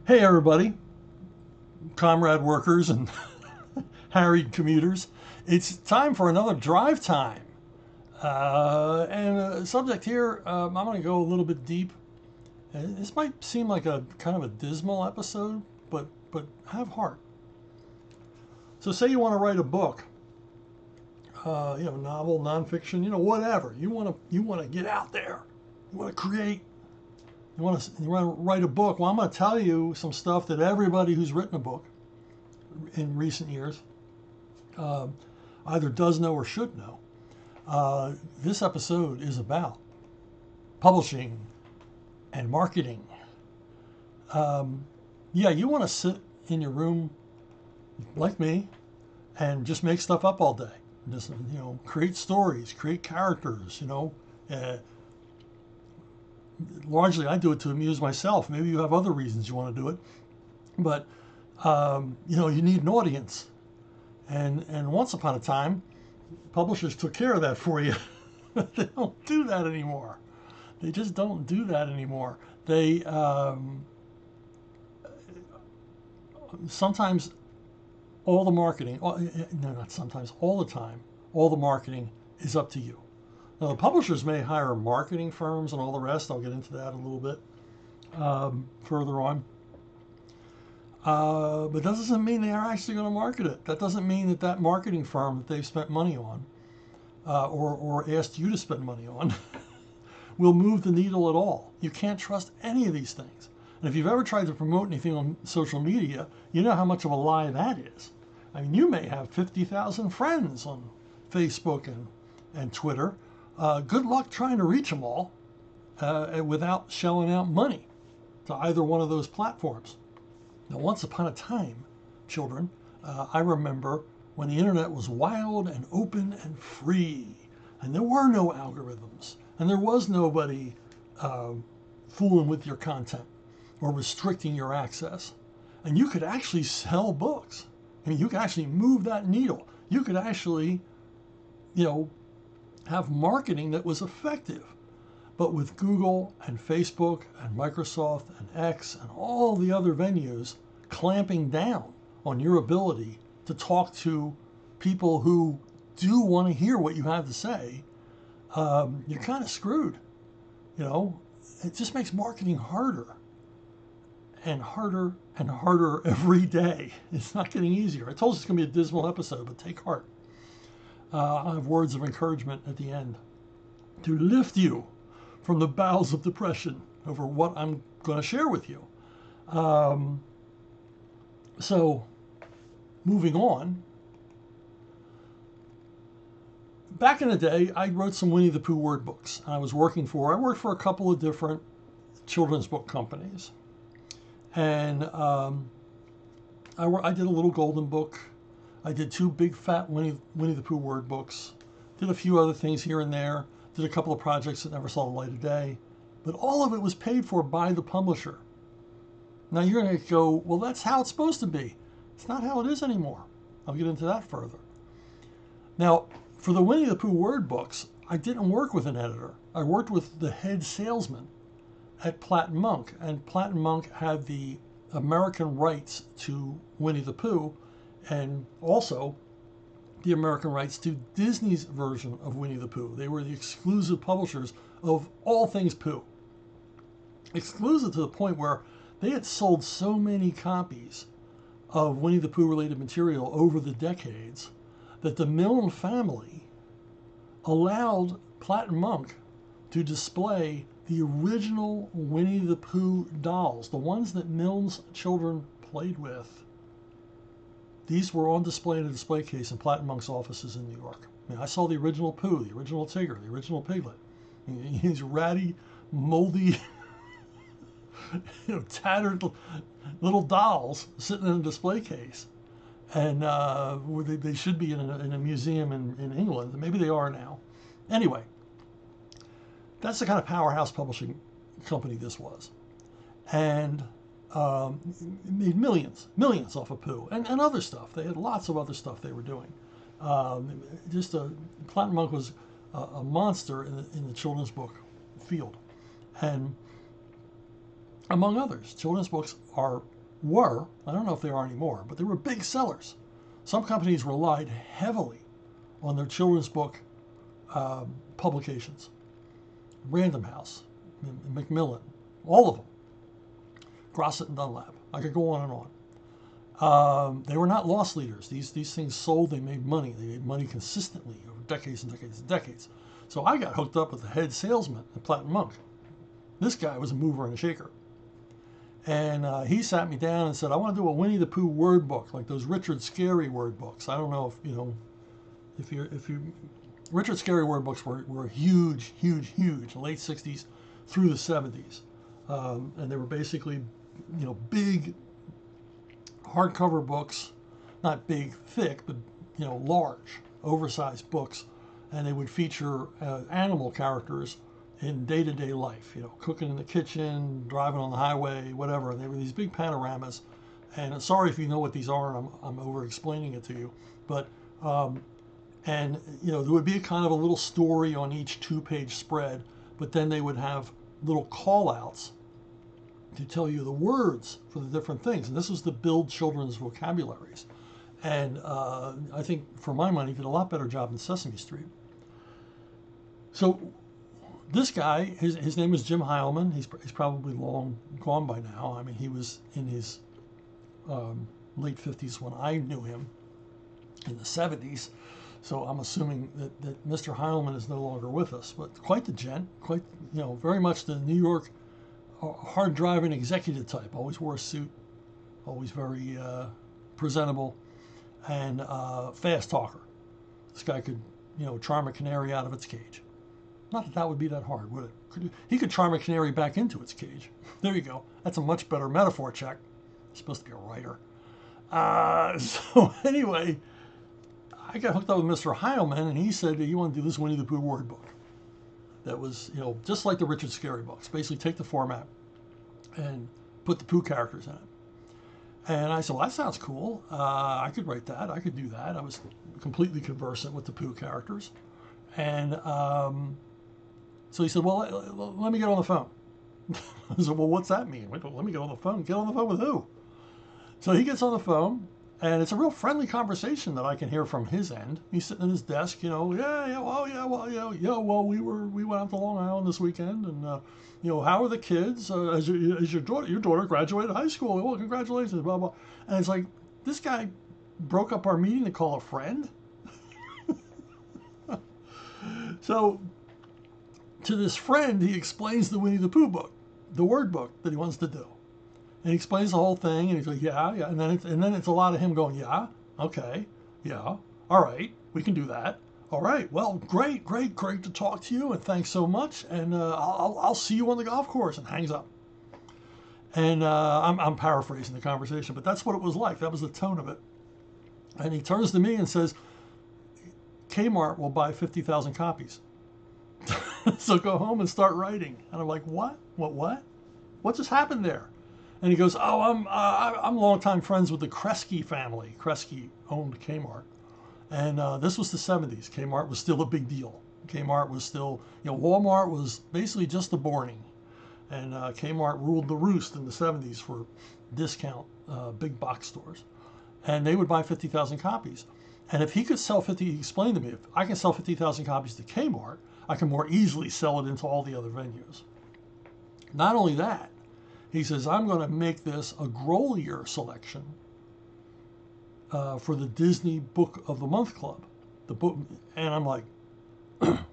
Hey, everybody, comrade workers and harried commuters. It's time for another drive time. And the subject here, I'm going to go a little bit deep. This might seem like a kind of a dismal episode, but have heart. So, say you want to write a book, novel, nonfiction, whatever. You want to get out there. You want to create. You want to write a book. Well, I'm going to tell you some stuff that everybody who's written a book in recent years uh, either does know or should know. This episode is about publishing and marketing. Yeah, you want to sit in your room like me and just make stuff up all day. Just create stories, create characters. Uh, Largely, I do it to amuse myself. Maybe you have other reasons you want to do it, but you need an audience. And once upon a time, publishers took care of that for you. They don't do that anymore. They just don't do that anymore. They sometimes all the marketing, no, not sometimes, all the time, all the marketing is up to you. Now, the publishers may hire marketing firms and all the rest. I'll get into that a little bit further on. But that doesn't mean they are actually going to market it. That doesn't mean that marketing firm that they've spent money on or asked you to spend money on will move the needle at all. You can't trust any of these things. And if you've ever tried to promote anything on social media, you know how much of a lie that is. I mean, you may have 50,000 friends on Facebook and Twitter. Good luck trying to reach them all without shelling out money to either one of those platforms. Now, once upon a time, children, I remember when the internet was wild and open and free, and there were no algorithms, and there was nobody fooling with your content or restricting your access. And you could actually sell books. I mean, you could actually move that needle. You could actually, have marketing that was effective. But with Google and Facebook and Microsoft and X and all the other venues clamping down on your ability to talk to people who do want to hear what you have to say, you're kind of screwed. It just makes marketing harder and harder and harder every day. It's not getting easier. I told you it's going to be a dismal episode, but take heart. I'll have words of encouragement at the end to lift you from the bowels of depression over what I'm going to share with you. So, moving on. Back in the day, I wrote some Winnie the Pooh word books. I worked for a couple of different children's book companies. And I did a little golden book. I did 2 big fat Winnie the Pooh word books. Did a few other things here and there. Did a couple of projects that never saw the light of day. But all of it was paid for by the publisher. Now you're going to go, well, that's how it's supposed to be. It's not how it is anymore. I'll get into that further. Now, for the Winnie the Pooh word books, I didn't work with an editor. I worked with the head salesman at Platt & Monk. And Platt & Monk had the American rights to Winnie the Pooh and also the American rights to Disney's version of Winnie the Pooh. They were the exclusive publishers of all things Pooh. Exclusive to the point where they had sold so many copies of Winnie the Pooh related material over the decades that the Milne family allowed Platt & Monk to display the original Winnie the Pooh dolls, the ones that Milne's children played with. These were on display in a display case in Platt & Monk's offices in New York. I mean, I saw the original Pooh, the original Tigger, the original Piglet. These ratty, moldy, tattered little dolls sitting in a display case. And they should be in a museum in England. Maybe they are now. Anyway, that's the kind of powerhouse publishing company this was. And made millions off of Pooh and other stuff. They had lots of other stuff they were doing. Platt & Monk was a monster in the children's book field. And among others, children's books are were, I don't know if they are anymore, but they were big sellers. Some companies relied heavily on their children's book publications. Random House, Macmillan, all of them. Grosset and Dunlap. I could go on and on. They were not loss leaders. These things sold. They made money. They made money consistently over decades and decades and decades. So I got hooked up with the head salesman at Platt and Monk. This guy was a mover and a shaker. And he sat me down and said, I want to do a Winnie the Pooh word book, like those Richard Scarry word books. I don't know if you Richard Scarry word books were huge, huge, huge, late 60s through the 70s. And they were basically, big hardcover books, not big, thick, but, large, oversized books. And they would feature animal characters in day-to-day life, cooking in the kitchen, driving on the highway, whatever. And they were these big panoramas. And sorry if you know what these are, and I'm over-explaining it to you. But, there would be a kind of a little story on each two-page spread, but then they would have little call-outs to tell you the words for the different things. And this was to build children's vocabularies. And I think, for my money, did a lot better job than Sesame Street. So this guy, his name was Jim Heilman. He's probably long gone by now. I mean, he was in his late 50s when I knew him, in the 70s. So I'm assuming that Mr. Heilman is no longer with us. But quite the gent, quite, very much the New York hard-driving executive type. Always wore a suit, always very presentable, and fast talker. This guy could, charm a canary out of its cage. Not that that would be that hard, would it? He could charm a canary back into its cage. There you go. That's a much better metaphor check. I'm supposed to be a writer. So anyway, I got hooked up with Mr. Heilman, and he said that he wanted to do this Winnie the Pooh word book. That was, just like the Richard Scarry books. Basically take the format and put the Pooh characters in it. And I said, well, that sounds cool. I could write that. I could do that. I was completely conversant with the Pooh characters. And so he said, well, let me get on the phone. I said, well, what's that mean? Let me get on the phone. Get on the phone with who? So he gets on the phone, and it's a real friendly conversation that I can hear from his end. He's sitting at his desk, we went out to Long Island this weekend, and how are the kids? Is your daughter graduated high school? Well, congratulations, blah blah. And it's like, this guy broke up our meeting to call a friend. So to this friend, he explains the Winnie the Pooh book, the word book that he wants to do. And he explains the whole thing, and he's like, yeah. And then it's a lot of him going, yeah, okay, yeah, all right, we can do that. All right, well, great to talk to you, and thanks so much. And I'll see you on the golf course, and hangs up. And I'm paraphrasing the conversation, but that's what it was like. That was the tone of it. And he turns to me and says, Kmart will buy 50,000 copies. So go home and start writing. And I'm like, what? What just happened there? And he goes, oh, I'm longtime friends with the Kresge family. Kresge owned Kmart. And this was the 70s. Kmart was still a big deal. Kmart was still, Walmart was basically just the boarding. And Kmart ruled the roost in the 70s for discount big box stores. And they would buy 50,000 copies. And if he could sell 50, he explained to me, if I can sell 50,000 copies to Kmart, I can more easily sell it into all the other venues. Not only that, he says, I'm going to make this a Grolier selection for the Disney Book of the Month Club. The book, and I'm like,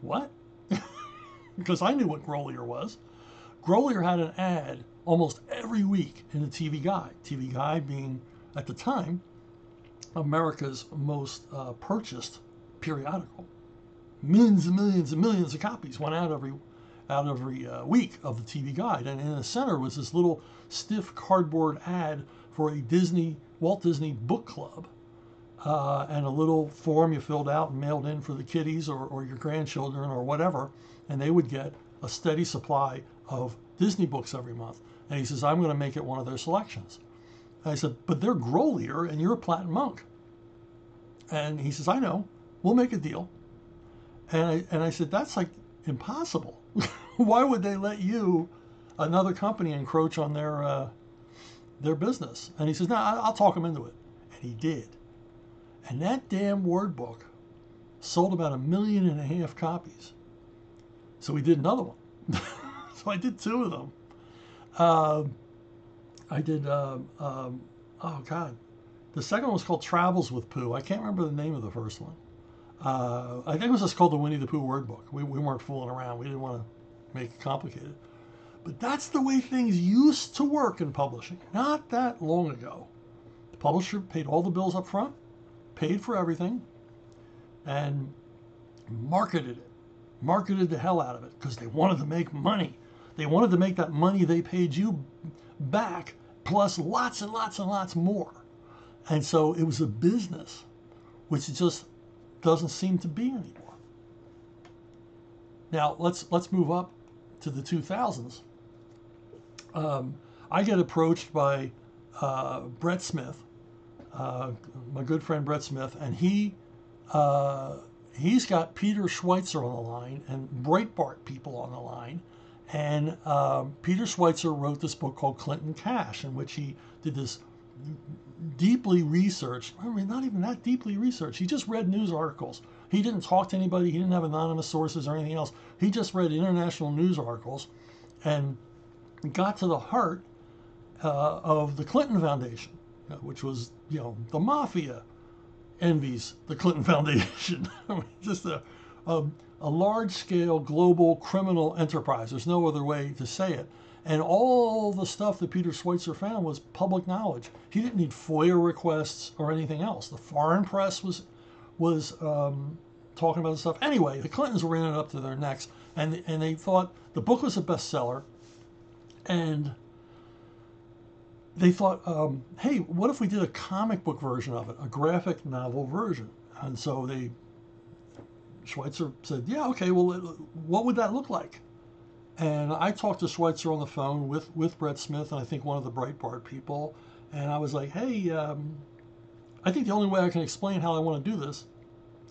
what? Because I knew what Grolier was. Grolier had an ad almost every week in the TV Guide. TV Guide being, at the time, America's most purchased periodical. Millions and millions and millions of copies went out every week of the TV Guide, and in the center was this little stiff cardboard ad for a Walt Disney book club, and a little form you filled out and mailed in for the kiddies or your grandchildren or whatever, and they would get a steady supply of Disney books every month. And he says, I'm going to make it one of their selections. And I said, but they're Grolier and you're a Platt and Monk. And he says, I know, we'll make a deal. And I said, that's like impossible. Why would they let you, another company, encroach on their their business. And he says, no, I'll talk him into it. And he did. And that damn word book sold about 1.5 million copies. So he did another one. So I did 2 of them. I did, oh God. The second one was called Travels with Pooh. I can't remember the name of the first one. I think it was just called the Winnie the Pooh word book. We weren't fooling around. We didn't want to make it complicated. But that's the way things used to work in publishing. Not that long ago. The publisher paid all the bills up front, paid for everything, and marketed it. Marketed the hell out of it because they wanted to make money. They wanted to make that money they paid you back plus lots and lots and lots more. And so it was a business, which just doesn't seem to be anymore. Now let's move up to the 2000s. I get approached by Brett Smith, my good friend Brett Smith, and he's got Peter Schweitzer on the line and Breitbart people on the line. And Peter Schweitzer wrote this book called Clinton Cash, in which he did this deeply researched, I mean, not even that deeply researched. He just read news articles. He didn't talk to anybody. He didn't have anonymous sources or anything else. He just read international news articles and got to the heart of the Clinton Foundation, which was, the mafia envies the Clinton Foundation. I mean, just a large-scale global criminal enterprise. There's no other way to say it. And all the stuff that Peter Schweitzer found was public knowledge. He didn't need FOIA requests or anything else. The foreign press was talking about the stuff. Anyway, the Clintons ran it up to their necks, and they thought the book was a bestseller, and they thought, hey, what if we did a comic book version of it, a graphic novel version? And so Schweitzer said, yeah, okay, well, what would that look like? And I talked to Schweitzer on the phone with Brett Smith and I think one of the Breitbart people. And I was like, hey, I think the only way I can explain how I want to do this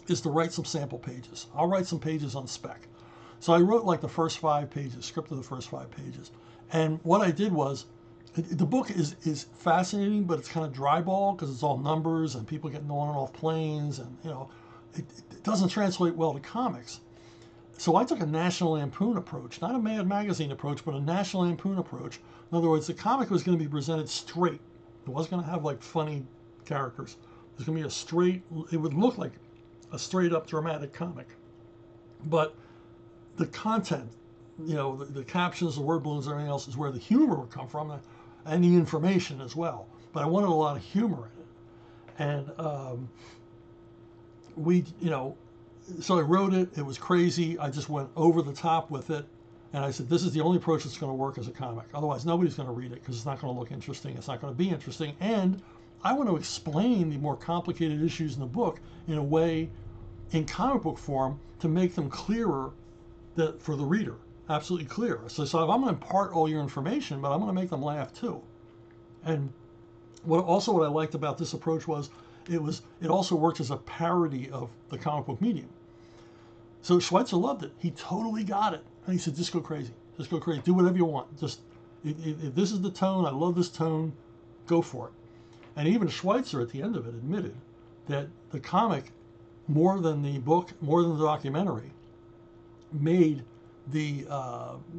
is to write some sample pages. I'll write some pages on spec. So I wrote like the first 5 pages, script of the first 5 pages. And what I did was, the book is fascinating, but it's kind of dryball because it's all numbers and people getting on and off planes. And, it doesn't translate well to comics. So I took a National Lampoon approach, not a Mad Magazine approach, but a National Lampoon approach. In other words, the comic was going to be presented straight. It wasn't going to have like funny characters. It was going to be it would look like a straight up dramatic comic. But the content, the captions, the word balloons, everything else is where the humor would come from and the information as well. But I wanted a lot of humor in it. And so I wrote it. It was crazy. I just went over the top with it. And I said, this is the only approach that's going to work as a comic. Otherwise, nobody's going to read it because it's not going to look interesting. It's not going to be interesting. And I want to explain the more complicated issues in the book in a way, in comic book form, to make them clearer for the reader. Absolutely clear. So if I'm going to impart all your information, but I'm going to make them laugh too. And what I liked about this approach was, it also worked as a parody of the comic book medium. So Schweitzer loved it. He totally got it. And he said, just go crazy. Just go crazy. Do whatever you want. Just, if this is the tone, I love this tone, go for it. And even Schweitzer at the end of it admitted that the comic, more than the book, more than the documentary, made the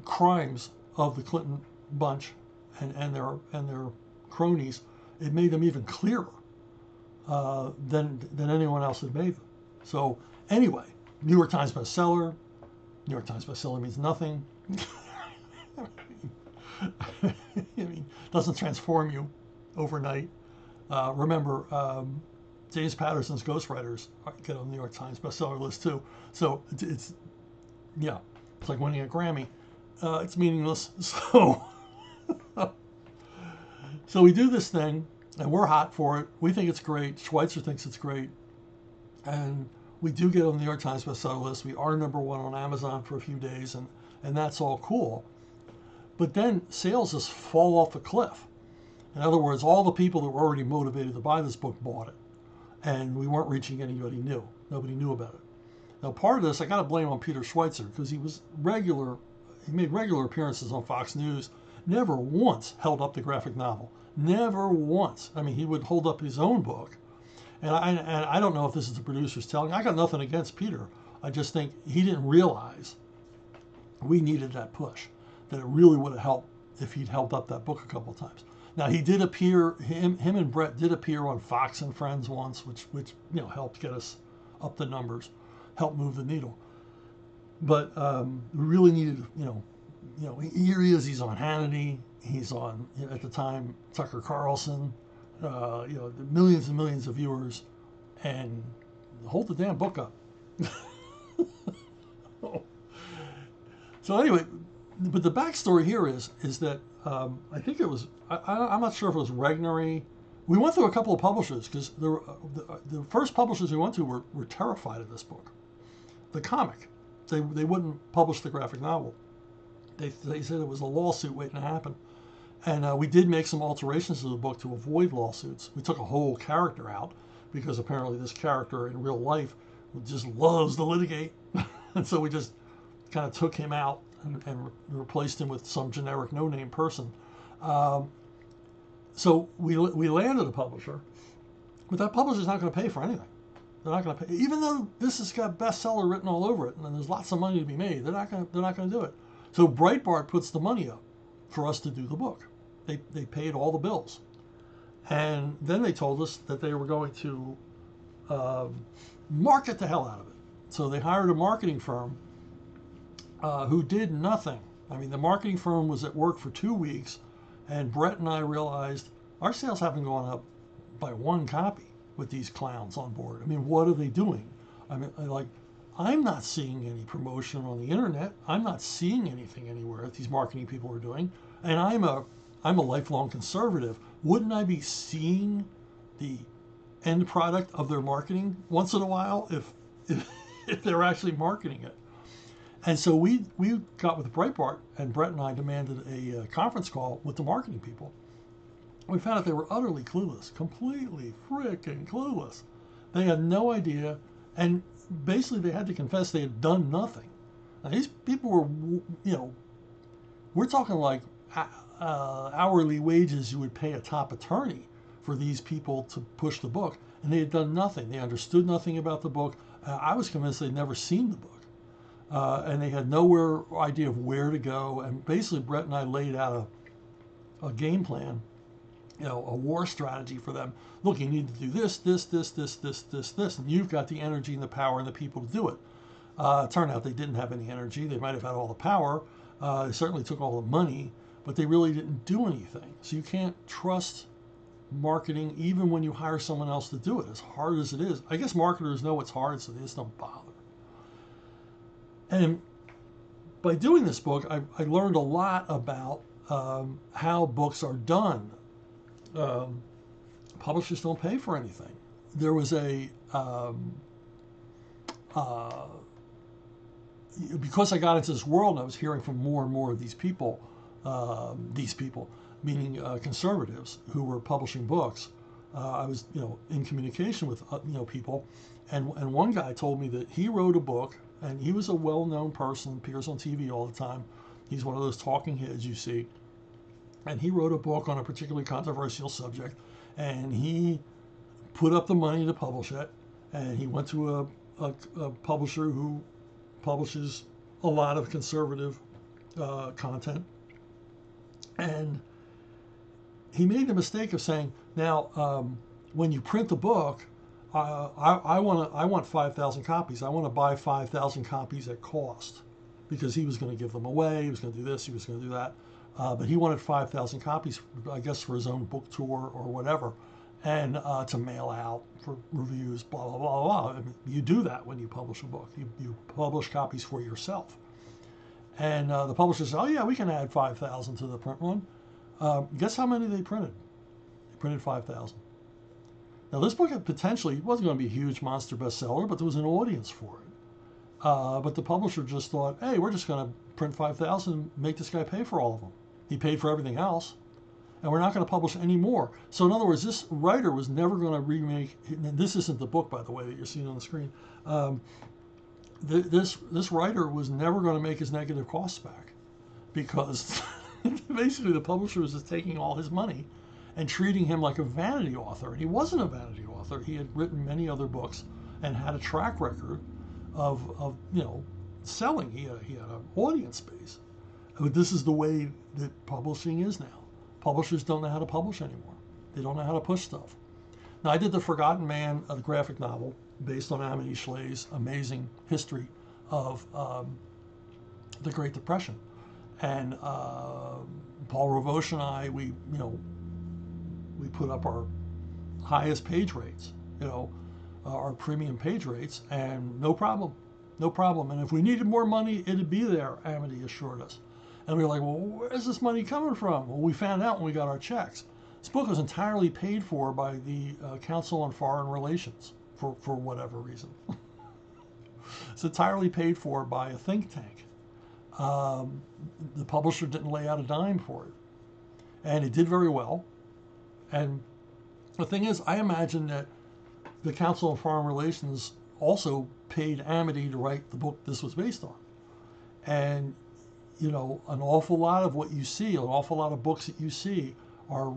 crimes of the Clinton bunch and their cronies, it made them even clearer than anyone else had made them. So anyway, New York Times bestseller. New York Times bestseller means nothing. I mean, doesn't transform you overnight. Remember, James Patterson's ghostwriters get on the New York Times bestseller list too. So it's like winning a Grammy. It's meaningless. So we do this thing, and we're hot for it. We think it's great. Schweitzer thinks it's great. And we do get on the New York Times bestseller list. We are #1 on Amazon for a few days, and that's all cool. But then sales just fall off a cliff. In other words, all the people that were already motivated to buy this book bought it. And we weren't reaching anybody new. Nobody knew about it. Now, part of this, I got to blame on Peter Schweitzer, because he made regular appearances on Fox News, never once held up the graphic novel. Never once. I mean, he would hold up his own book. And I don't know if this is the producer's telling. I got nothing against Peter. I just think he didn't realize we needed that push, that it really would have helped if he'd held up that book a couple of times. Now, he did appear, him and Brett did appear on Fox and Friends once, which helped get us up the numbers, helped move the needle. But we really needed, here he is, he's on Hannity, he's on, at the time, Tucker Carlson, millions and millions of viewers, and hold the damn book up. So anyway, but the backstory here is that I think it was, I'm not sure if it was Regnery. We went through a couple of publishers because the first publishers we went to were terrified of this book. The comic, they wouldn't publish the graphic novel. They said it was a lawsuit waiting to happen. And we did make some alterations to the book to avoid lawsuits. We took a whole character out because apparently this character in real life just loves to litigate. And so we just kind of took him out and replaced him with some generic no-name person. So we landed a publisher, but that publisher's not going to pay for anything. They're not going to pay, even though this has got bestseller written all over it, and there's lots of money to be made. They're not going to do it. So Breitbart puts the money up for us to do the book. They paid all the bills, and then they told us that they were going to market the hell out of it. So they hired a marketing firm who did nothing. I mean, the marketing firm was at work for 2 weeks, and Brett and I realized our sales haven't gone up by one copy with these clowns on board. I mean, what are they doing? I mean, I'm not seeing any promotion on the internet. I'm not seeing anything anywhere that these marketing people are doing. And I'm a lifelong conservative. Wouldn't I be seeing the end product of their marketing once in a while if they're actually marketing it? And so we got with Breitbart, and Brett and I demanded a conference call with the marketing people. We found out they were utterly clueless, completely freaking clueless. They had no idea, and basically they had to confess they had done nothing. Now, these people were, we're talking like hourly wages you would pay a top attorney for these people to push the book, and they had done nothing. They understood nothing about the book. I was convinced they'd never seen the book. And they had no idea of where to go. And basically, Brett and I laid out a game plan, a war strategy for them. Look, you need to do this, and you've got the energy and the power and the people to do it. It turned out they didn't have any energy. They might have had all the power. They certainly took all the money, but they really didn't do anything. So you can't trust marketing even when you hire someone else to do it, as hard as it is. I guess marketers know it's hard, so they just don't bother. And by doing this book, I learned a lot about how books are done. Publishers don't pay for anything. There was because I got into this world and I was hearing from more and more of these people, meaning conservatives who were publishing books. I was, in communication with, people, and one guy told me that he wrote a book, and he was a well-known person, appears on TV all the time. He's one of those talking heads you see. And he wrote a book on a particularly controversial subject, and he put up the money to publish it, and he went to a publisher who publishes a lot of conservative content. And he made the mistake of saying, now, when you print the book, I want 5,000 copies. I want to buy 5,000 copies at cost, because he was going to give them away. He was going to do this. He was going to do that. But he wanted 5,000 copies, I guess, for his own book tour or whatever, and to mail out for reviews, blah, blah, blah, blah. I mean, you do that when you publish a book. You publish copies for yourself. And the publisher said, oh, yeah, we can add 5,000 to the print run. Guess how many they printed? They printed 5,000. Now, this book potentially wasn't going to be a huge monster bestseller, but there was an audience for it. But the publisher just thought, hey, we're just going to print 5,000 and make this guy pay for all of them. He paid for everything else, and we're not going to publish any more. So in other words, this writer was never going to remake, and this isn't the book, by the way, that you're seeing on the screen. This writer was never going to make his negative costs back, because Basically, the publisher was just taking all his money and treating him like a vanity author. And he wasn't a vanity author. He had written many other books and had a track record of selling. He had an audience base. But this is the way that publishing is now. Publishers don't know how to publish anymore. They don't know how to push stuff. Now, I did The Forgotten Man, a graphic novel based on Amity Schleye's amazing history of the Great Depression. And Paul Ravoche and I, we put up our highest page rates, our premium page rates, and no problem. And if we needed more money, it'd be there, Amity assured us. And we were like, well, where's this money coming from? Well, we found out when we got our checks. This book was entirely paid for by the Council on Foreign Relations for whatever reason. It's entirely paid for by a think tank. The publisher didn't lay out a dime for it. And it did very well. And the thing is, I imagine that the Council on Foreign Relations also paid Amity to write the book this was based on. And, an awful lot of what you see, an awful lot of books that you see are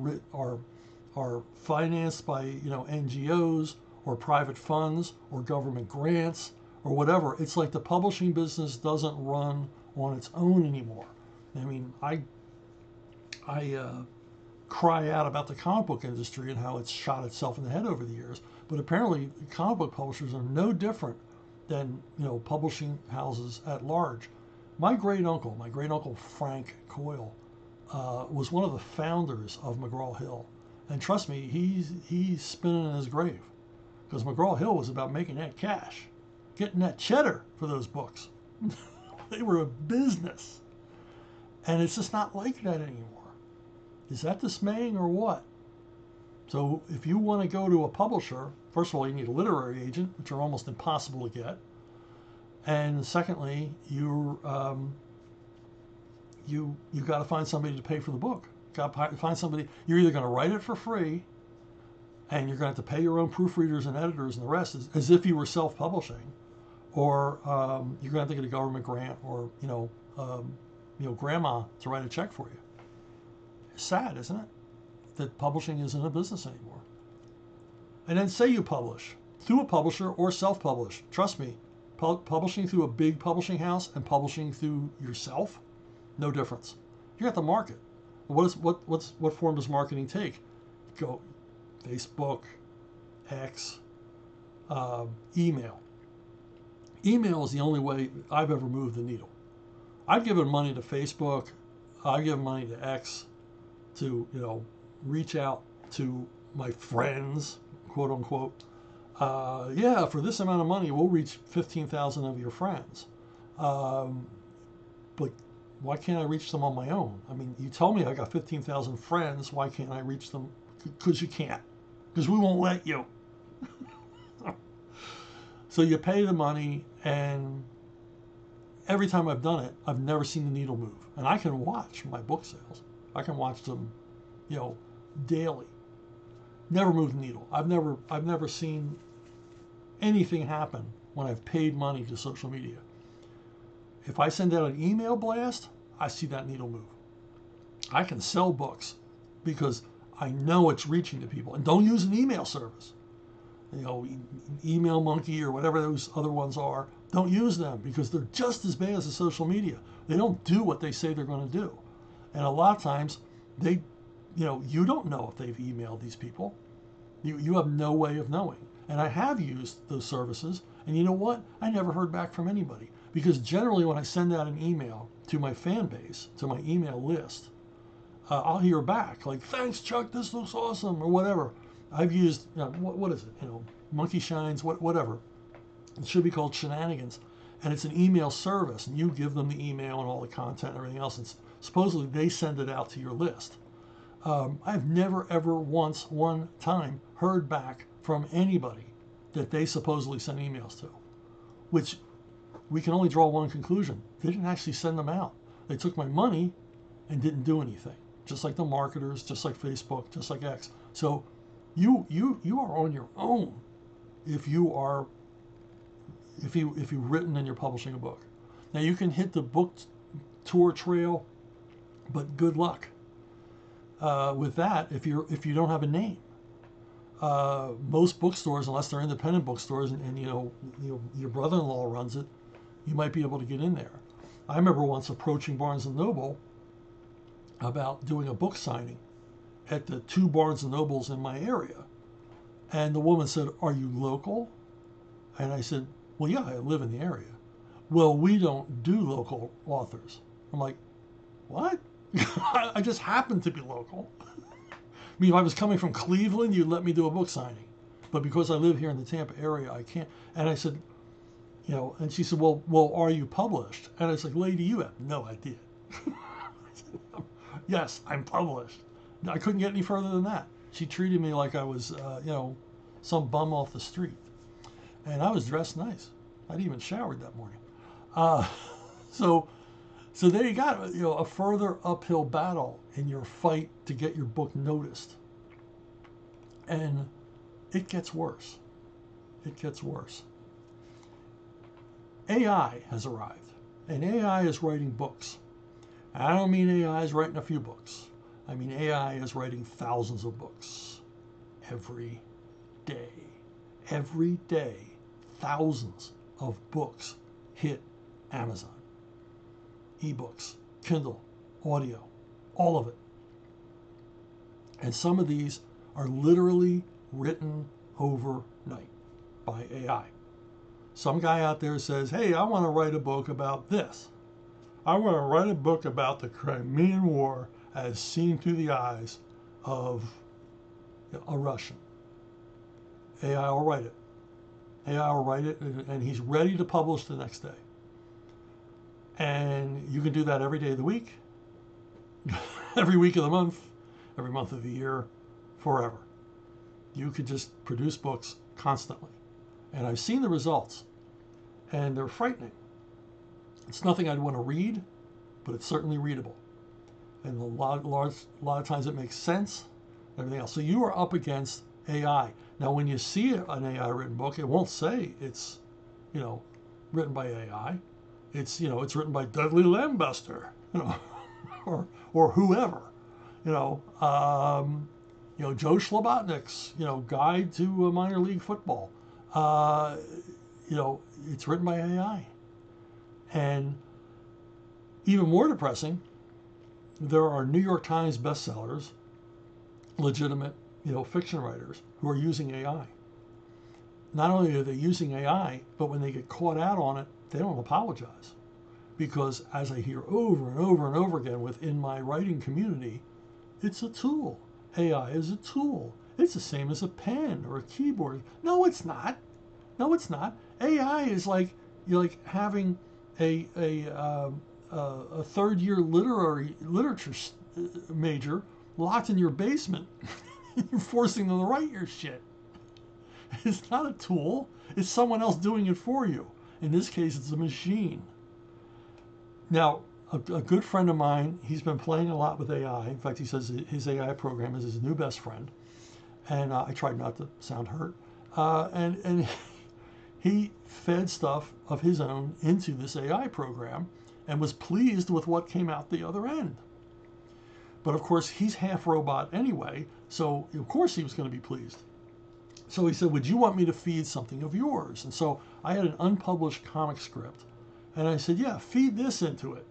financed by, NGOs or private funds or government grants or whatever. It's like the publishing business doesn't run on its own anymore. I mean, I cry out about the comic book industry and how it's shot itself in the head over the years. But apparently, comic book publishers are no different than publishing houses at large. My great uncle Frank Coyle, was one of the founders of McGraw-Hill, and trust me, he's spinning in his grave, because McGraw-Hill was about making that cash, getting that cheddar for those books. They were a business, and it's just not like that anymore. Is that dismaying or what? So if you want to go to a publisher, first of all, you need a literary agent, which are almost impossible to get. And secondly, you got to find somebody to pay for the book. Got to find somebody. You're either going to write it for free, and you're going to have to pay your own proofreaders and editors and the rest, as if you were self-publishing, or you're going to have to get a government grant, or grandma to write a check for you. It's sad, isn't it, that publishing isn't a business anymore? And then say you publish through a publisher or self-publish. Trust me, publishing through a big publishing house and publishing through yourself, no difference. You got the market. What form does marketing take? Go Facebook, X, email. Email is the only way I've ever moved the needle. I've given money to Facebook. I've given money to X to reach out to my friends, quote unquote. For this amount of money, we'll reach 15,000 of your friends. But why can't I reach them on my own? I mean, you tell me I got 15,000 friends. Why can't I reach them? Because you can't. Because we won't let you. So you pay the money, and every time I've done it, I've never seen the needle move. And I can watch my book sales. I can watch them, daily. Never moved the needle. I've never seen anything happen when I've paid money to social media. If I send out an email blast, I see that needle move. I can sell books because I know it's reaching to people. And don't use an email service. Email Monkey or whatever those other ones are. Don't use them because they're just as bad as the social media. They don't do what they say they're going to do. And a lot of times, you don't know if they've emailed these people. You have no way of knowing. And I have used those services, and you know what? I never heard back from anybody. Because generally when I send out an email to my fan base, to my email list, I'll hear back, like, thanks, Chuck, this looks awesome, or whatever. I've used, what is it? Monkey Shines, whatever. It should be called Shenanigans. And it's an email service, and you give them the email and all the content and everything else, and supposedly they send it out to your list. I've never, ever once, one time, heard back from anybody that they supposedly sent emails to, which we can only draw one conclusion. They didn't actually send them out. They took my money and didn't do anything, just like the marketers, just like Facebook, just like X. So you are on your own if you've written and you're publishing a book. Now you can hit the book tour trail But good luck with that if you don't have a name. Most bookstores, unless they're independent bookstores, and your brother-in-law runs it, you might be able to get in there. I remember once approaching Barnes and Noble about doing a book signing at the 2 Barnes and Nobles in my area, and the woman said, "Are you local?" And I said, "Well, yeah, I live in the area." "Well, we don't do local authors." I'm like, "What?" I just happen to be local. I mean, if I was coming from Cleveland, you'd let me do a book signing. But because I live here in the Tampa area, I can't. And I said, and she said, well, are you published? And I was like, "Lady, you have no idea." "Yes, I'm published." I couldn't get any further than that. She treated me like I was, some bum off the street. And I was dressed nice. I'd even showered that morning. So there you got it, a further uphill battle in your fight to get your book noticed. And it gets worse. It gets worse. AI has arrived, and AI is writing books. I don't mean AI is writing a few books. I mean AI is writing thousands of books every day. Every day, thousands of books hit Amazon. Ebooks, Kindle, audio, all of it. And some of these are literally written overnight by AI. Some guy out there says, "Hey, I want to write a book about this. I want to write a book about the Crimean War as seen through the eyes of a Russian." AI will write it. AI will write it, and he's ready to publish the next day. And you can do that every day of the week, every week of the month, every month of the year, forever. You could just produce books constantly. And I've seen the results, and they're frightening. It's nothing I'd want to read, but it's certainly readable. And a lot of times it makes sense, everything else. So you are up against AI. Now, when you see an AI written book, it won't say it's, written by AI. It's, it's written by Dudley Lambuster, or whoever, Joe Slobotnik's, Guide to Minor League Football. It's written by AI. And even more depressing, there are New York Times bestsellers, legitimate, fiction writers who are using AI. Not only are they using AI, but when they get caught out on it, they don't apologize. Because as I hear over and over and over again within my writing community, it's a tool. AI is a tool. It's the same as a pen or a keyboard. No, it's not. No, it's not. AI is like having a third-year literature major locked in your basement. You're forcing them to write your shit. It's not a tool. It's someone else doing it for you. In this case, it's a machine. Now, a good friend of mine, he's been playing a lot with AI. In fact, he says his AI program is his new best friend. And I tried not to sound hurt. And he fed stuff of his own into this AI program and was pleased with what came out the other end. But of course, he's half robot anyway, so of course he was going to be pleased. So he said, "Would you want me to feed something of yours?" And so I had an unpublished comic script. And I said, "Yeah, feed this into it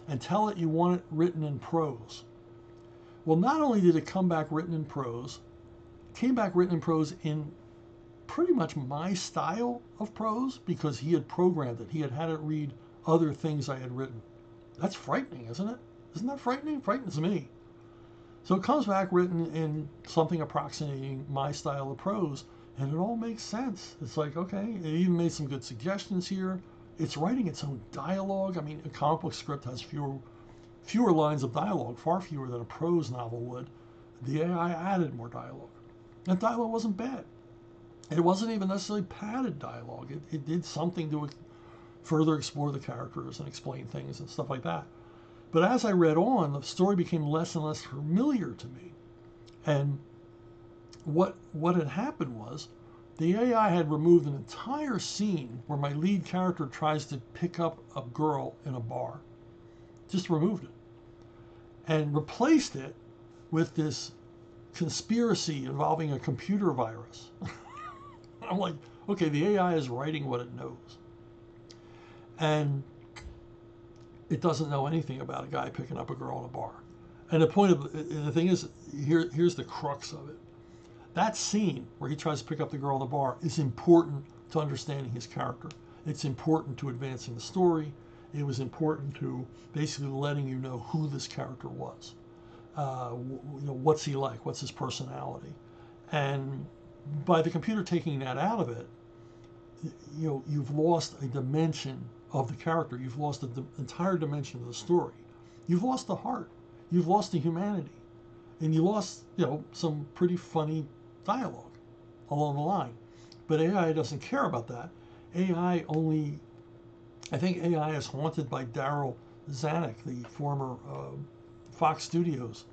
and tell it you want it written in prose." Well, not only did it come back written in prose, it came back written in prose in pretty much my style of prose, because he had programmed it. He had had it read other things I had written. That's frightening, isn't it? Isn't that frightening? It frightens me. So it comes back written in something approximating my style of prose, and it all makes sense. It's like, okay, it even made some good suggestions here. It's writing its own dialogue. I mean, a comic book script has fewer lines of dialogue, far fewer than a prose novel would. The AI added more dialogue. That dialogue wasn't bad. It wasn't even necessarily padded dialogue. It did something to further explore the characters and explain things and stuff like that. But as I read on, the story became less and less familiar to me. And what had happened was the AI had removed an entire scene where my lead character tries to pick up a girl in a bar. Just removed it. and replaced it with this conspiracy involving a computer virus. I'm like, okay, the AI is writing what it knows. And it doesn't know anything about a guy picking up a girl in a bar. And the thing is, here's the crux of it. That scene where he tries to pick up the girl in the bar is important to understanding his character. It's important to advancing the story. It was important to basically letting you know who this character was. What's he like? What's his personality? And by the computer taking that out of it, you've lost a dimension of the character. You've lost the entire dimension of the story. You've lost the heart. You've lost the humanity. And you lost, some pretty funny dialogue along the line. But AI doesn't care about that. I think AI is haunted by Daryl Zanuck, the former Fox Studios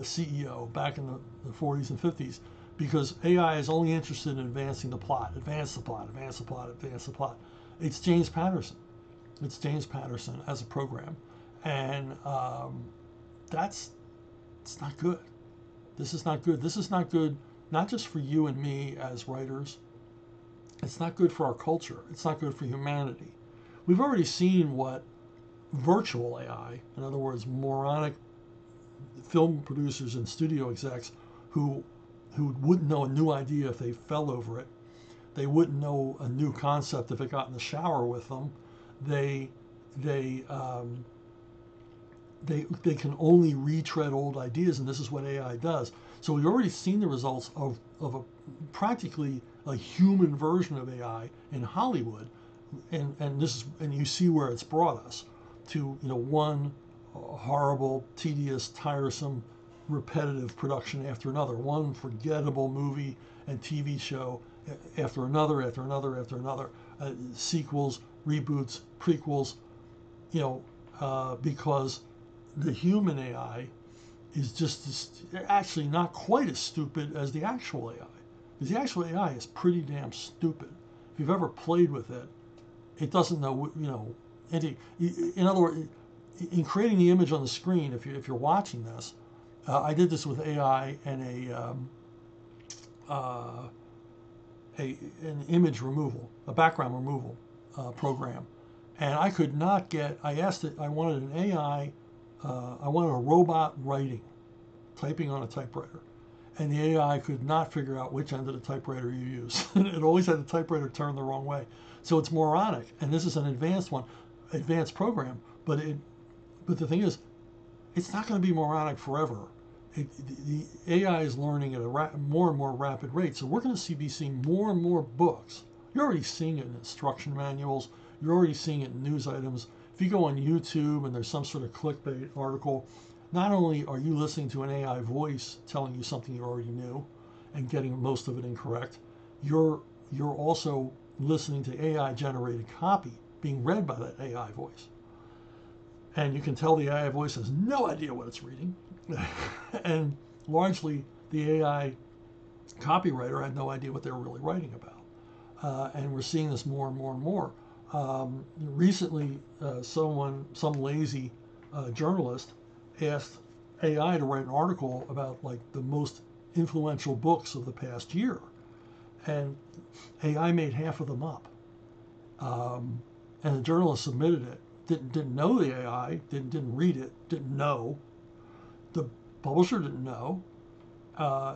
CEO back in the 40s and 50s, because AI is only interested in advancing the plot, advance the plot, advance the plot, advance the plot. It's James Patterson. It's James Patterson as a program. And it's not good. This is not good. This is not good, not just for you and me as writers. It's not good for our culture. It's not good for humanity. We've already seen what virtual AI, in other words, moronic film producers and studio execs who wouldn't know a new idea if they fell over it. They wouldn't know a new concept if it got in the shower with them. They can only retread old ideas, and this is what AI does. So we've already seen the results of practically a human version of AI in Hollywood, and you see where it's brought us to, one horrible, tedious, tiresome, repetitive production after another, one forgettable movie and TV show after another, sequels, reboots, prequels, because the human AI is just actually not quite as stupid as the actual AI. Because the actual AI is pretty damn stupid. If you've ever played with it, it doesn't know, in other words, in creating the image on the screen, if you're watching this, I did this with AI and an image removal, a background removal program, and I could not get. I asked it. I wanted an AI. I wanted a robot writing, typing on a typewriter, and the AI could not figure out which end of the typewriter you use. It always had the typewriter turned the wrong way. So it's moronic, and this is an advanced program. But the thing is, it's not going to be moronic forever. The AI is learning at a more and more rapid rate. So we're going to be seeing more and more books. You're already seeing it in instruction manuals. You're already seeing it in news items. If you go on YouTube and there's some sort of clickbait article, not only are you listening to an AI voice telling you something you already knew and getting most of it incorrect, you're also listening to AI generated copy being read by that AI voice. And you can tell the AI voice has no idea what it's reading. And largely the AI copywriter had no idea what they were really writing about. And we're seeing this more and more and more. Recently, some lazy journalist asked AI to write an article about like the most influential books of the past year. And AI made half of them up. And the journalist submitted it. Didn't know the AI, didn't read it, didn't know. The publisher didn't know,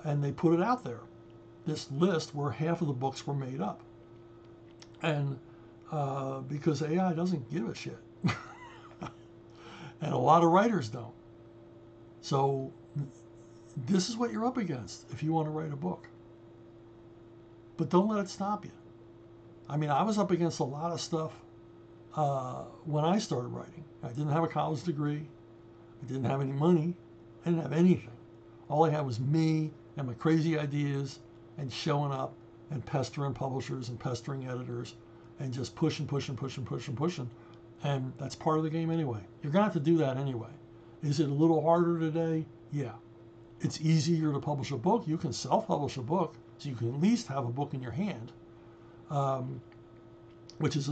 and they put it out there. This list where half of the books were made up. And because AI doesn't give a shit. And a lot of writers don't. So this is what you're up against if you want to write a book. But don't let it stop you. I mean, I was up against a lot of stuff when I started writing. I didn't have a college degree. I didn't have any money. I didn't have anything. All I had was me and my crazy ideas and showing up and pestering publishers and pestering editors and just pushing. And that's part of the game anyway. You're going to have to do that anyway. Is it a little harder today? Yeah. It's easier to publish a book. You can self-publish a book, so you can at least have a book in your hand, which is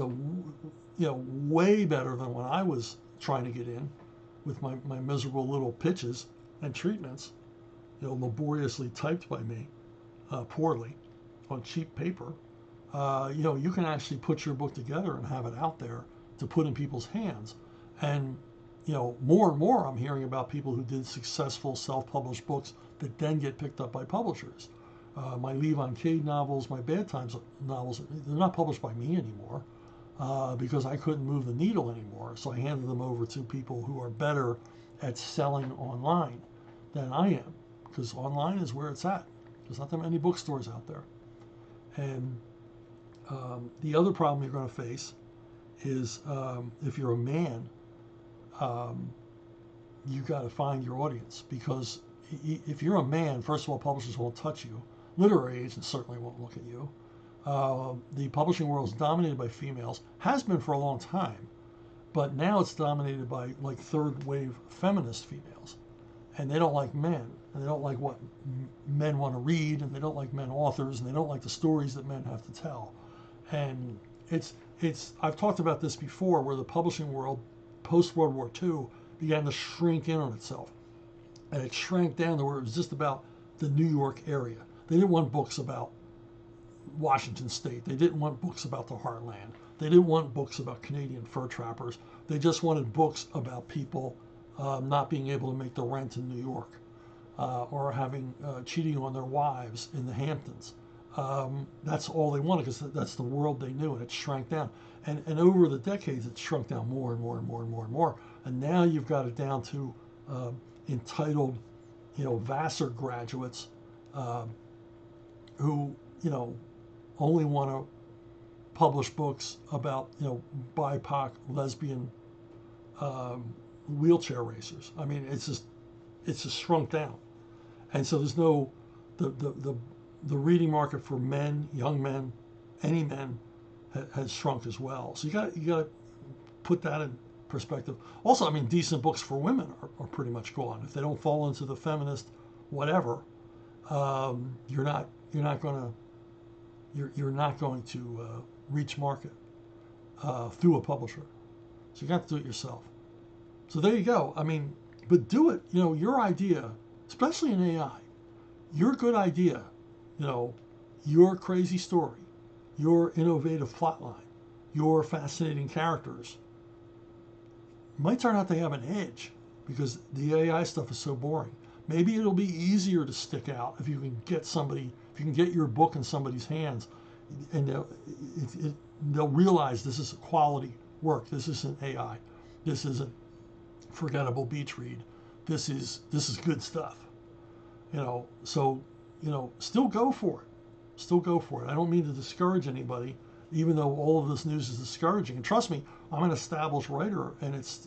way better than when I was trying to get in with my miserable little pitches and treatments, laboriously typed by me, poorly, on cheap paper. You can actually put your book together and have it out there to put in people's hands. And, more and more I'm hearing about people who did successful self-published books that then get picked up by publishers. My Leave on Cade novels, my Bad Times novels, they're not published by me anymore because I couldn't move the needle anymore. So I handed them over to people who are better at selling online than I am, because online is where it's at. There's not that many bookstores out there. And the other problem you're going to face is if you're a man, you got to find your audience, because if you're a man, first of all, publishers won't touch you. Literary agents certainly won't look at you. The publishing world is dominated by females, has been for a long time, but now it's dominated by like third wave feminist females, and they don't like men, and they don't like what men want to read, and they don't like men authors, and they don't like the stories that men have to tell. And I've talked about this before, where the publishing world post World War II began to shrink in on itself, and it shrank down to where it was just about the New York area. They didn't want books about Washington State. They didn't want books about the Heartland. They didn't want books about Canadian fur trappers. They just wanted books about people not being able to make the rent in New York, or having cheating on their wives in the Hamptons. That's all they wanted, because that's the world they knew, and it shrank down. And over the decades, it shrunk down more and more and more and more and more. And now you've got it down to entitled, Vassar graduates who, only want to publish books about, BIPOC, lesbian, wheelchair racers. I mean, it's just shrunk down. And so there's no, the reading market for men, young men, any men, has shrunk as well. So you got to put that in perspective. Also, I mean, decent books for women are pretty much gone. If they don't fall into the feminist whatever, you're not going to reach market through a publisher. So you got to do it yourself. So there you go. I mean, but do it. Your idea, especially in AI, your good idea, your crazy story, your innovative plotline, your fascinating characters might turn out to have an edge, because the AI stuff is so boring. Maybe it'll be easier to stick out if you can get your book in somebody's hands, and they'll realize this is quality work. This isn't AI. This isn't forgettable beach read. This is good stuff. So still go for it. Still go for it. I don't mean to discourage anybody, even though all of this news is discouraging. And trust me, I'm an established writer, and it's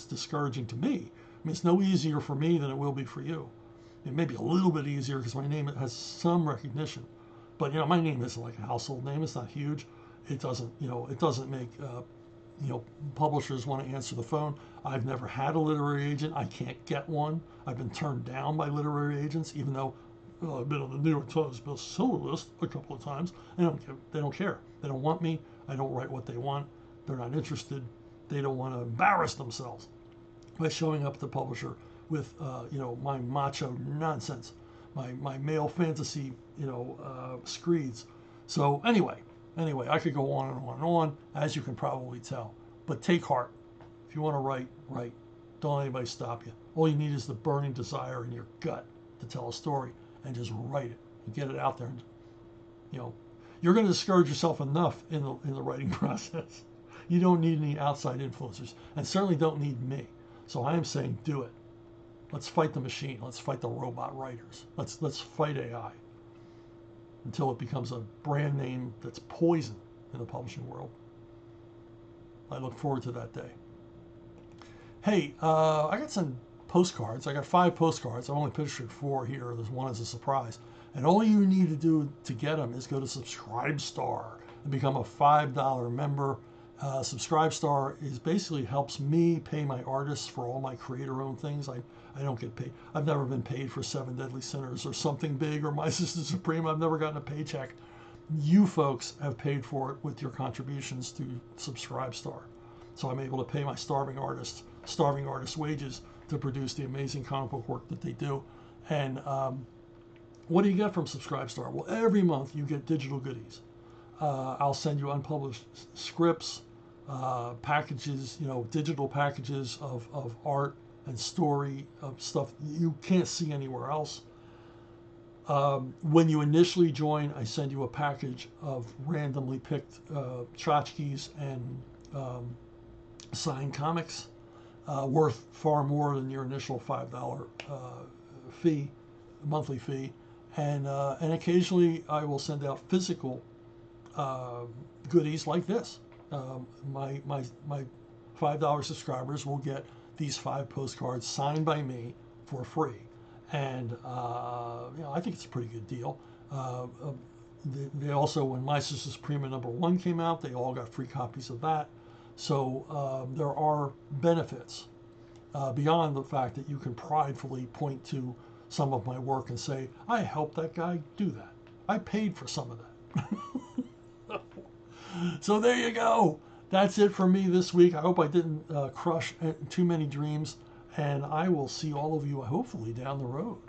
discouraging to me. I mean, it's no easier for me than it will be for you. It may be a little bit easier because my name has some recognition, but my name isn't like a household name. It's not huge. It doesn't make publishers want to answer the phone. I've never had a literary agent. I can't get one. I've been turned down by literary agents, even though I've been on the New York Times bestseller list a couple of times. They don't care. They don't want me. I don't write what they want. They're not interested. They don't want to embarrass themselves by showing up at the publisher with my macho nonsense, my male fantasy screeds. So anyway, I could go on and on and on, as you can probably tell. But take heart. If you want to write. Don't let anybody stop you. All you need is the burning desire in your gut to tell a story, and just write it and get it out there. And, you're going to discourage yourself enough in the writing process. You don't need any outside influencers, and certainly don't need me. So I am saying, do it. Let's fight the machine. Let's fight the robot writers. Let's fight AI until it becomes a brand name that's poison in the publishing world. I look forward to that day. Hey, I got some postcards. I got 5 postcards. I only pictured 4 here. There's one as a surprise. And all you need to do to get them is go to Subscribestar and become a $5 member. Subscribestar basically helps me pay my artists for all my creator-owned things. I don't get paid. I've never been paid for 7 Deadly Sinners or something big, or My Sister Supreme. I've never gotten a paycheck. you folks have paid for it with your contributions to Subscribestar. So I'm able to pay my starving artists wages to produce the amazing comic book work that they do. And what do you get from Subscribestar? Well, every month you get digital goodies. I'll send you unpublished scripts, packages, digital packages of art and story, of stuff you can't see anywhere else. When you initially join, I send you a package of randomly picked tchotchkes and signed comics, worth far more than your initial $5 monthly fee. And occasionally I will send out physical goodies like this. My $5 subscribers will get these 5 postcards signed by me for free. And I think it's a pretty good deal. They also, when My Sister's Prima #1 came out, they all got free copies of that. So there are benefits beyond the fact that you can pridefully point to some of my work and say, I helped that guy do that. I paid for some of that. So there you go. That's it for me this week. I hope I didn't crush too many dreams. And I will see all of you hopefully down the road.